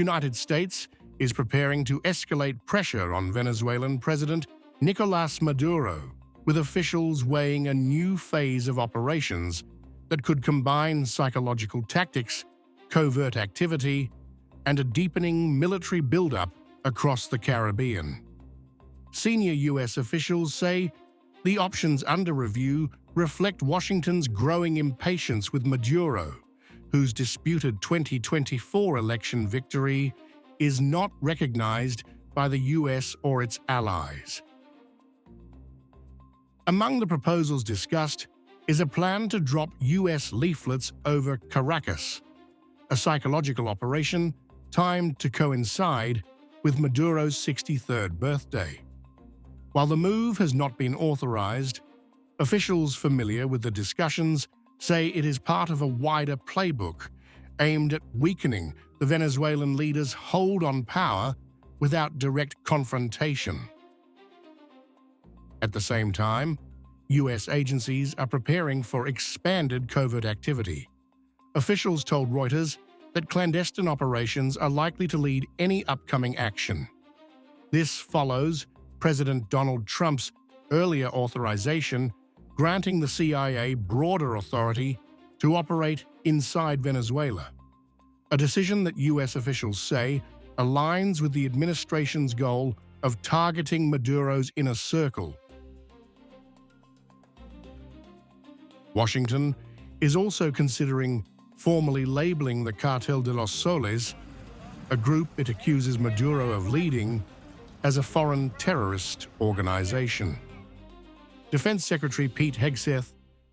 United States is preparing to escalate pressure on Venezuelan President Nicolás Maduro, with officials weighing a new phase of operations that could combine psychological tactics, covert activity, and a deepening military buildup across the Caribbean. Senior U.S. officials say the options under review reflect Washington's growing impatience with Maduro, whose disputed 2024 election victory is not recognized by the U.S. or its allies. Among the proposals discussed is a plan to drop U.S. leaflets over Caracas, a psychological operation timed to coincide with Maduro's 63rd birthday. While the move has not been authorized, officials familiar with the discussions say it is part of a wider playbook aimed at weakening the Venezuelan leader's hold on power without direct confrontation. At the same time, U.S. agencies are preparing for expanded covert activity. Officials told Reuters that clandestine operations are likely to lead any upcoming action. This follows President Donald Trump's earlier authorization granting the CIA broader authority to operate inside Venezuela, a decision that U.S. officials say aligns with the administration's goal of targeting Maduro's inner circle. Washington is also considering formally labeling the Cartel de los Soles, a group it accuses Maduro of leading, as a foreign terrorist organization. Defense Secretary Pete Hegseth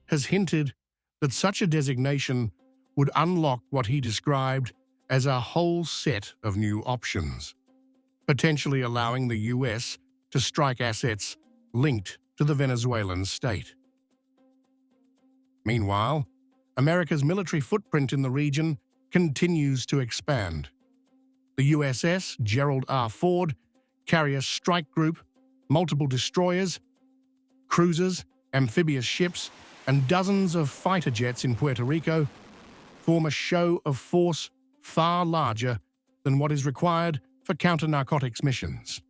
has hinted that such a designation would unlock what he described as a whole set of new options, potentially allowing the U.S. to strike assets linked to the Venezuelan state. Meanwhile, America's military footprint in the region continues to expand. The USS Gerald R. Ford, carrier strike group, multiple destroyers, cruisers, amphibious ships, and dozens of fighter jets in Puerto Rico form a show of force far larger than what is required for counter-narcotics missions.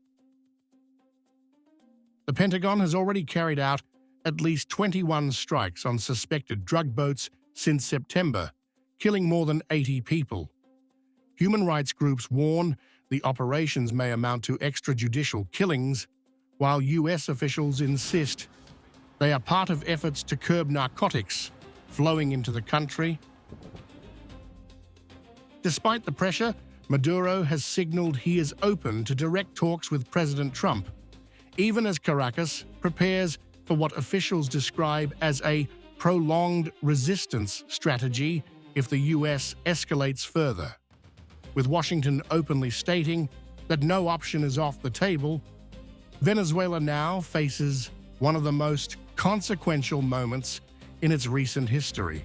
The Pentagon has already carried out at least 21 strikes on suspected drug boats since September, killing more than 80 people. Human rights groups warn the operations may amount to extrajudicial killings, while U.S. officials insist they are part of efforts to curb narcotics flowing into the country. Despite the pressure, Maduro has signaled he is open to direct talks with President Trump, even as Caracas prepares for what officials describe as a prolonged resistance strategy if the U.S. escalates further. With Washington openly stating that no option is off the table, Venezuela now faces one of the most consequential moments in its recent history.